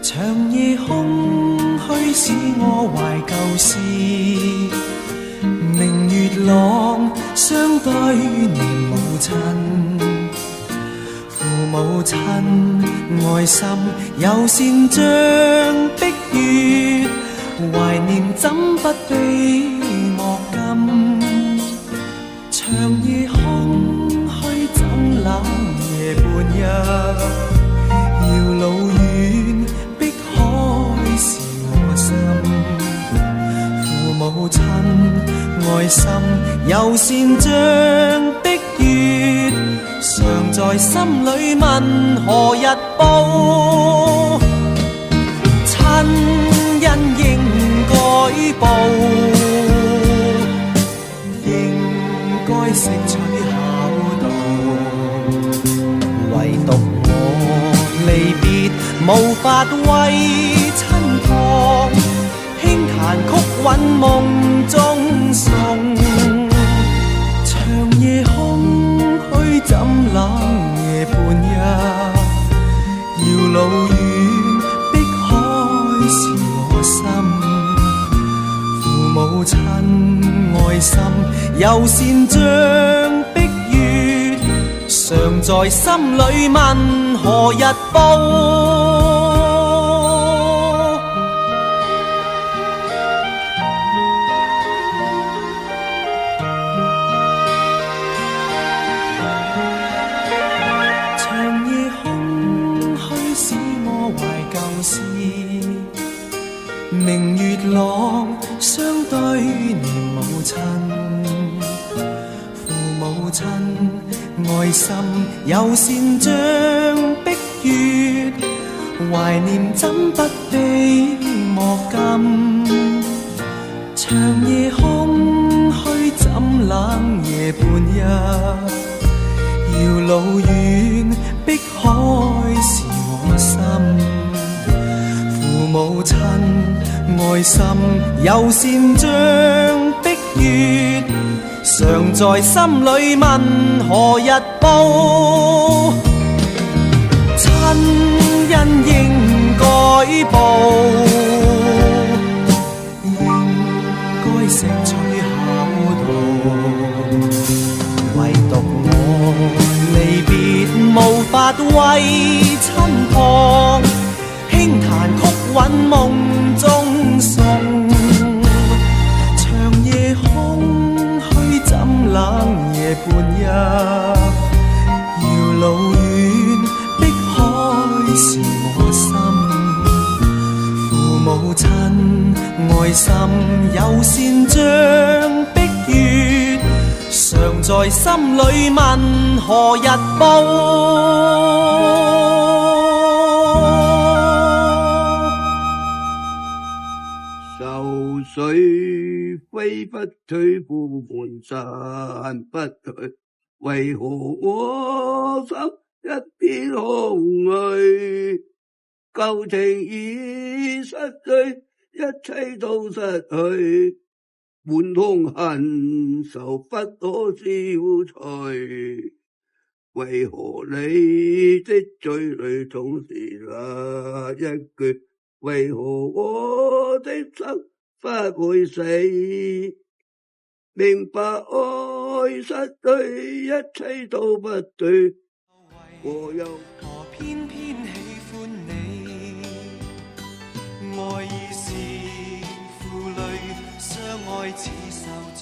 長夜空虛使我懷舊事，明月朗相對念母親，父母親愛心友善像碧月，懷念怎不比莫禁。長夜空虛怎冷夜半日，遙路遠碧海是我心。父母親愛心友善像碧月，常在心裏問何日報。親恩應該報，應該識取孝道，唯獨我離別無法為親旁，輕彈曲韻夢中送。長夜空虛怎冷夜半日，遙路遠碧海是我心。父母親愛心友善像碧月，常在心裏問何日報。長夜空虛使我懷舊事，明月朗相對念母親。父母親愛心友善像碧月，懷念怎不比莫禁。長夜空虛怎冷夜半日，遙路遠碧海是我心。父母親愛心友善像碧月，常在心裏問何日報。親恩應該報，應該識取孝道，唯獨我離別無法為親旁，輕彈曲韻夢中送。長夜空虛怎冷夜半日，遙路遠碧海是我心。父母親愛心友善像碧月，常在心裏問何日報。愁緒揮不去，苦悶散不去，為何我心一片空虛？舊情已失去，一切都失去，滿腔恨愁不可消除。為何你的嘴裡總是那一句？為何我的心不會死？明白愛失去，一切都不對，我又何偏偏喜歡你？愛意是負累，相愛似受罪，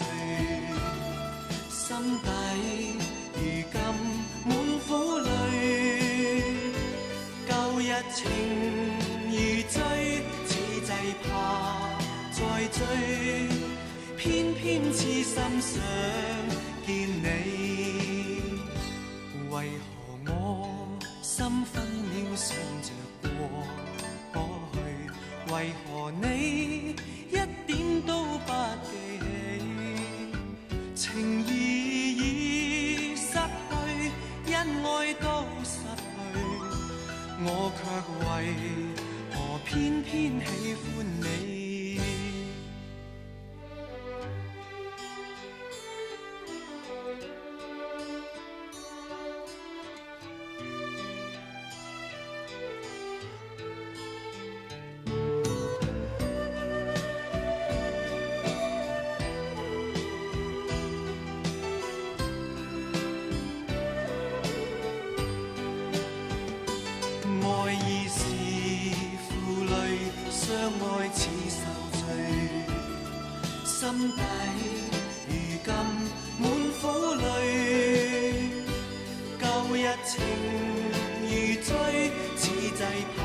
心底如今滿苦淚。舊日情如醉，此際怕再追，偏偏痴心想見你。為何我心分秒想着過去？為何你一點都不記起？情義已失去，恩愛都失去，我卻為何偏偏喜歡你？日情如醉，似祭怕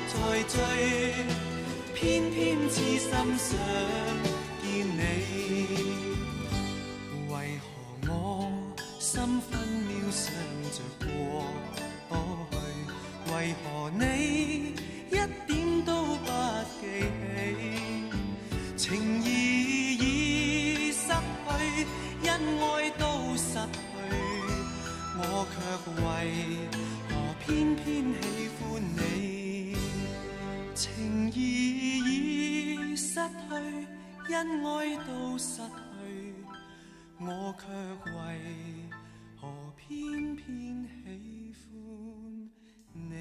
再追，偏偏痴心想見你。為何我心分秒想着過去？為何你一點都不記起？情義已失去，恩愛都失去，我卻為何偏偏喜歡你？情義已失去，恩愛都失去，我卻為何偏偏喜歡你？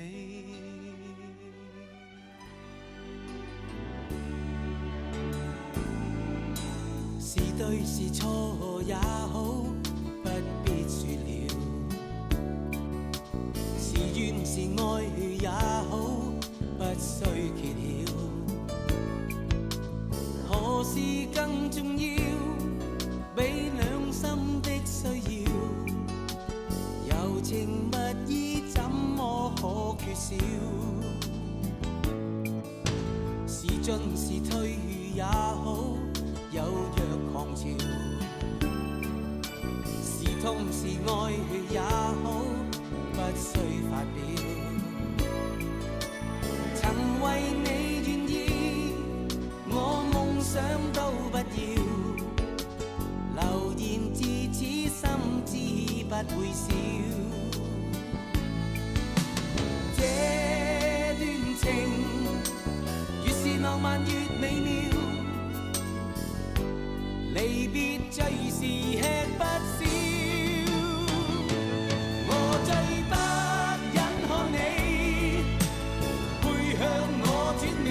是對是錯也好，不必說了。是怨是愛也好，不需揭曉。何事更重要？比兩心的需要，柔情蜜意怎麼可缺少？是進是退也好，有若狂潮，是痛是愛也好，不需發表。曾為你願意，我夢想都不要，流言自此心知不會少。這段情越是浪漫越美妙，離別最是吃不消。我最不忍看你背向我轉面，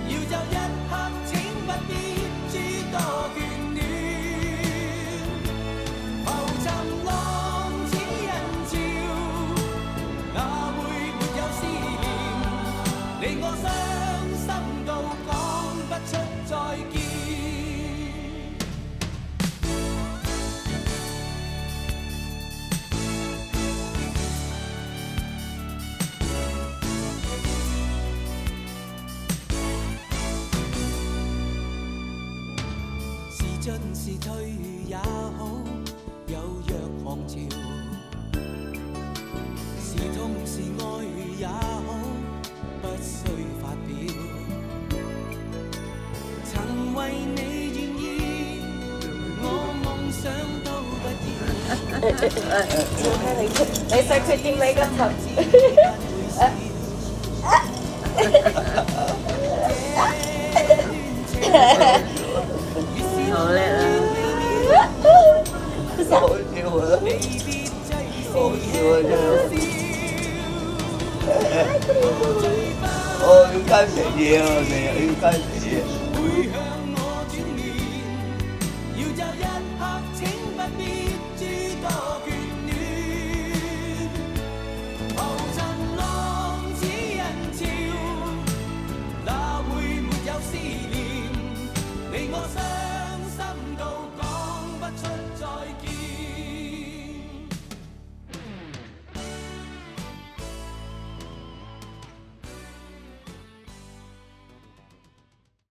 要走一刻請不必諸多眷戀。浮沉浪似人潮，哪會沒有思念？令我傷心到講不出再見。進是退也好，有若狂潮，是痛是愛也好，不需發表。曾為你願意，我夢想都不要。你使佢掂你個頭。好叻啊！好笑啊！好笑啊！真係，我要加食嘢啊！成日要加食嘢。